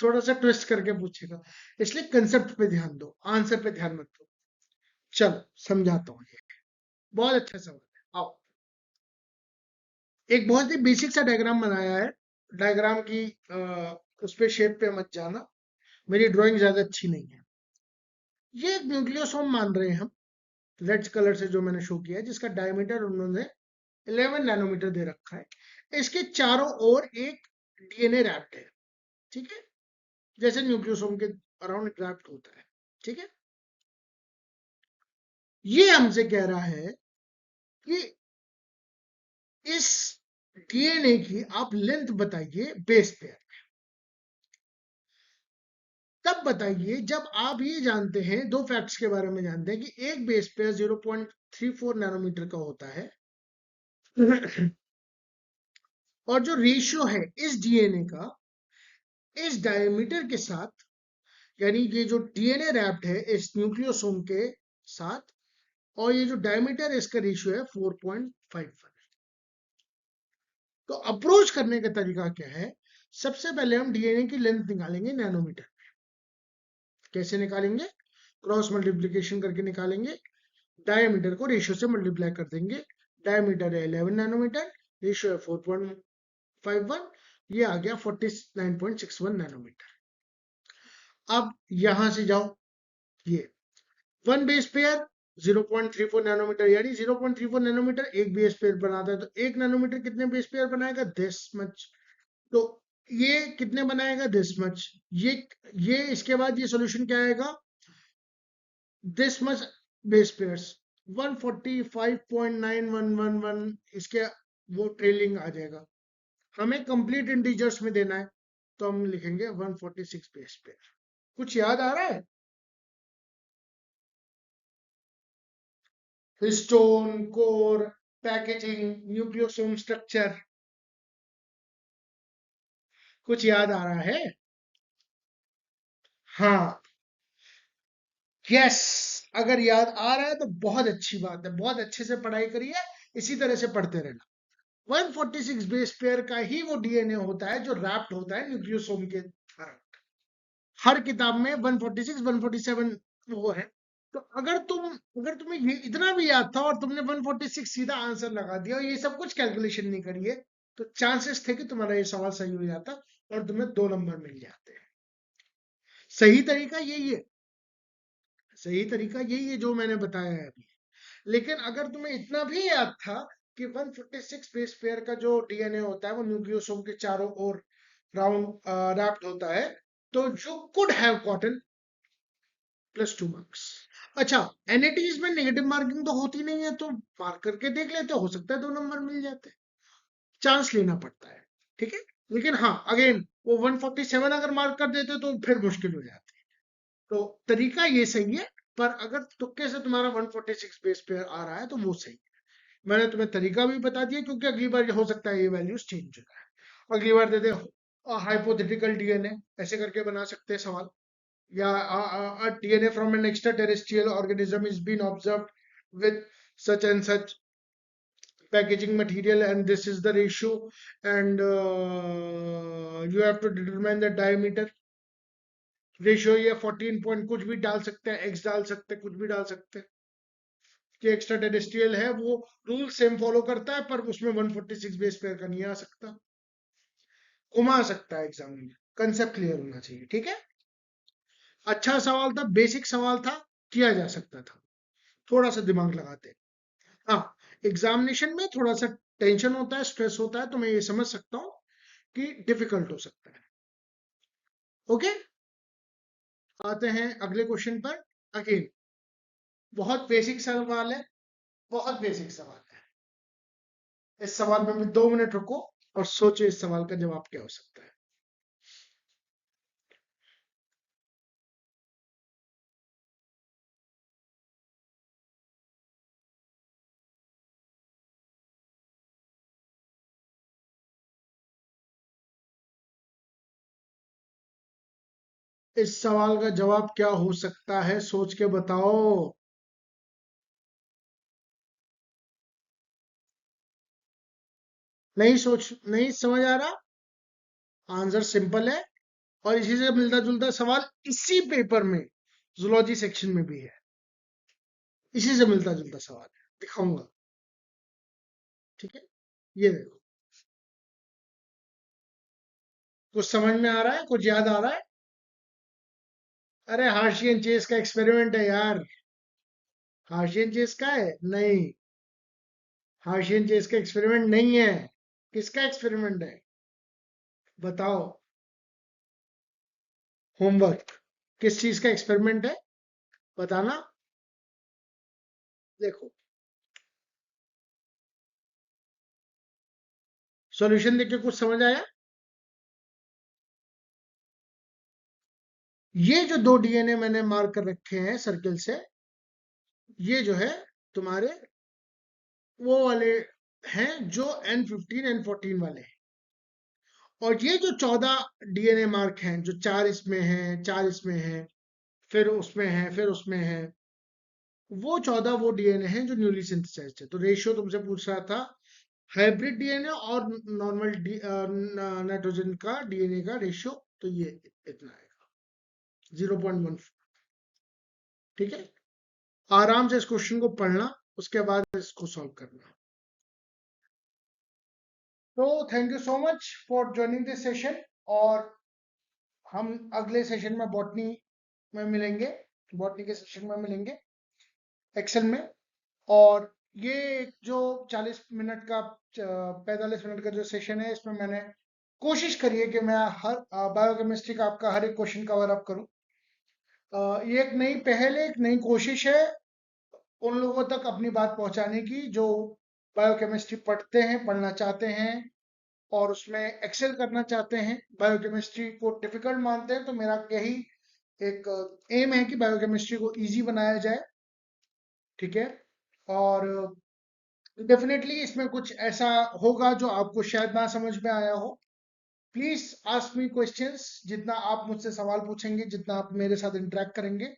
थोड़ा सा ट्विस्ट करके पूछेगा, इसलिए कंसेप्ट पे ध्यान दो, आंसर पे ध्यान मत दो। चलो समझाता हूँ, ये बहुत अच्छा सवाल है, आओ। एक बहुत ही बेसिक सा डायग्राम बनाया है, डायग्राम की उस पे शेप पे मत जाना, मेरी ड्राइंग ज्यादा अच्छी नहीं है। ये एक न्यूक्लियोसोम मान रहे हैं हम, रेड कलर से जो मैंने शो किया है, जिसका डायमीटर उन्होंने 11 नैनोमीटर दे रखा है। इसके चारों ओर एक डीएनए रैप्ड है, ठीक है, जैसे न्यूक्लियोसोम के अराउंड रैप्ड होता है, ठीक है। ये हमसे कह रहा है कि इस डीएनए की आप लेंथ बताइए बेस पेयर। तब बताइए जब आप ये जानते हैं, दो फैक्ट्स के बारे में जानते हैं कि एक बेस पेयर 0.34 नैनोमीटर का होता है और जो रेशियो है इस डीएनए का इस डायमीटर के साथ, यानी ये जो डीएनए रैप्ड है इस न्यूक्लियोसोम के साथ, और ये जो डायमीटर है इसका रेशियो है 4.51। तो अप्रोच करने का तरीका क्या है? सबसे पहले हम डीएनए की लेंथ निकालेंगे नैनोमीटर। कैसे निकालेंगे? क्रॉस मल्टीप्लिकेशन करके निकालेंगे। डायमीटर को रेशियो से मल्टीप्लाई कर देंगे। डायमीटर है 11 नैनोमीटर, रेशियो है 4.51, ये आ गया 49.61 नैनोमीटर। अब यहां से जाओ, ये वन बेस पेयर 0.34 नैनोमीटर, यानी 0.34 नैनोमीटर एक बेस पेयर बनाता है, तो एक नैनोमीटर कितने बेस पेयर बनाएगा? This much. तो ये कितने बनाएगा? This much. ये इसके बाद ये सॉल्यूशन क्या आएगा? दिस मच बेस पेयर्स 145.9111, इसके वो ट्रेलिंग आ जाएगा। हमें कंप्लीट इंटीजर्स में देना है, तो हम लिखेंगे 146 बेस पेयर। कुछ याद आ रहा है? Histone, core, packaging, nucleosome structure, कुछ याद आ रहा है? हाँ, यस। अगर याद आ रहा है तो बहुत अच्छी बात है, बहुत अच्छे से पढ़ाई करिए, इसी तरह से पढ़ते रहना। 146 बेस पेयर का ही वो डीएनए होता है जो रैप्ड होता है न्यूक्लियोसोम के अराउंड। हर किताब में 146 147 वो है। तो अगर तुम्हें ये इतना भी याद था और तुमने 146 सीधा आंसर लगा दिया और ये सब कुछ कैलकुलेशन नहीं करी है, तो चांसेस थे कि तुम्हारा ये सवाल सही हो जाता और तुम्हें 2 नंबर मिल जाते हैं। सही तरीका यही है, सही तरीका यही है जो मैंने बताया है अभी। लेकिन अगर तुम्हें इतना भी याद था कि 146 बेस पेयर का जो डीएनए होता है वो न्यूक्लियोसोम के चारों ओर राउंड रैप्ड होता है, तो you could have gotten +2 marks. अच्छा, एनएटीज में नेगेटिव मार्किंग तो होती नहीं है, तो मार्क करके देख लेते, हो सकता है 2 नंबर मिल जाते। चांस लेना पड़ता है, ठीक है। लेकिन हाँ, अगेन वो 147 अगर मार्क कर देते तो फिर मुश्किल हो जाती। तो तरीका ये सही है, पर अगर तुक्के से तुम्हारा 146 बेस पेयर आ रहा है तो वो सही है। मैंने तुम्हें तरीका भी बता दिया, क्योंकि अगली बार हो सकता है ये वैल्यूज चेंज हो जाए। अगली बार दे दे हाइपोथेटिकल डीएनए, ऐसे करके बना सकते हैं सवाल। या a DNA from an extraterrestrial organism is being observed with such and such packaging material, and this is the ratio, and you have to determine the diameter ratio. ये 14 पॉइंट कुछ भी डाल सकते हैं, एक्स डाल सकते हैं, कुछ भी डाल सकते हैं कि एक्स्ट्रा टेरेस्ट्रियल है, वो रूल सेम फॉलो करता है, पर उसमें 146 बेस पेयर का नहीं आ सकता, घुमा सकता है एग्जाम में। कंसेप्ट क्लियर होना चाहिए, ठीक है। अच्छा सवाल था, बेसिक सवाल था, किया जा सकता था, थोड़ा सा दिमाग लगाते। हाँ, एग्जामिनेशन में थोड़ा सा टेंशन होता है, स्ट्रेस होता है, तो मैं ये समझ सकता हूँ कि डिफिकल्ट हो सकता है। ओके, आते हैं अगले क्वेश्चन पर। अगेन बहुत बेसिक सवाल है, बहुत बेसिक सवाल है। इस सवाल में भी 2 मिनट रुको और सोचो इस सवाल का जवाब क्या हो सकता है। इस सवाल का जवाब क्या हो सकता है, सोच के बताओ। नहीं समझ आ रहा? आंसर सिंपल है, और इसी से मिलता जुलता सवाल इसी पेपर में जूलॉजी सेक्शन में भी है। इसी से मिलता जुलता सवाल है, दिखाऊंगा, ठीक है। ये देखो, कुछ समझ में आ रहा है? कुछ याद आ रहा है? अरे हार्शियन चेस का एक्सपेरिमेंट है यार। हार्शियन चेस का है? नहीं, हार्शियन चेस का एक्सपेरिमेंट नहीं है। किसका एक्सपेरिमेंट है? बताओ। होमवर्क। किस चीज का एक्सपेरिमेंट है? बताना। देखो, सॉल्यूशन देख के कुछ समझ आया? ये जो दो डीएनए मैंने मार्क कर रखे हैं सर्किल से, ये जो है तुम्हारे वो वाले हैं जो N15 N14 वाले हैं। और ये जो 14 डीएनए मार्क हैं, जो चार इसमें हैं, चार इसमें हैं, फिर उसमें हैं, फिर उसमें हैं, वो 14 वो डीएनए हैं जो न्यूली सिंथेसाइज्ड है। तो रेशियो तुमसे पूछ रहा था हाइब्रिड डीएनए और नॉर्मल नाइट्रोजन का डीएनए का रेशियो, तो ये इतना आएगा 0.14। ठीक है, आराम से इस क्वेश्चन को पढ़ना, उसके बाद इसको सॉल्व करना। तो thank you so much for joining this session, और हम अगले सेशन में बॉटनी में मिलेंगे, बॉटनी के सेशन में मिलेंगे एक्सेल में। और ये जो 40 मिनट का 45 मिनट का जो सेशन है, इसमें मैंने कोशिश करी है कि मैं हर बायोकेमिस्ट्री का आपका हर एक क्वेश्चन कवर अप करूं। ये एक नई पहल है, एक नई कोशिश है उन लोगों तक अपनी बात पहुंचाने की जो बायोकेमिस्ट्री पढ़ते हैं, पढ़ना चाहते हैं और उसमें एक्सेल करना चाहते हैं, बायोकेमिस्ट्री को डिफिकल्ट मानते हैं। तो मेरा यही एक एम है कि बायोकेमिस्ट्री को इजी बनाया जाए। ठीक है, और डेफिनेटली इसमें कुछ ऐसा होगा जो आपको शायद ना समझ में आया हो। Please ask me questions. जितना आप मुझसे सवाल पूछेंगे, जितना आप मेरे साथ इंटरेक्ट करेंगे,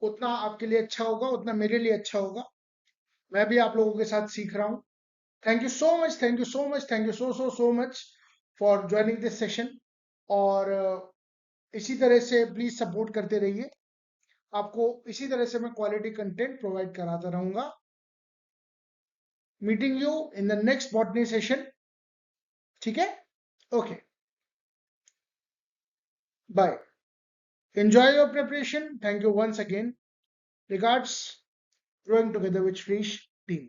उतना आपके लिए अच्छा होगा, उतना मेरे लिए अच्छा होगा। मैं भी आप लोगों के साथ सीख रहा हूँ। Thank you so much, thank you so much, thank you so much for joining this session. और इसी तरह से प्लीज सपोर्ट करते रहिए। आपको इसी तरह से मैं क्वालिटी कंटेंट प्रोवाइड कराता रहूंगा। Meeting you in the next botany session. ठीक है, okay, bye. Enjoy your preparation. Thank you once again. Regards, growing together with Shrish team.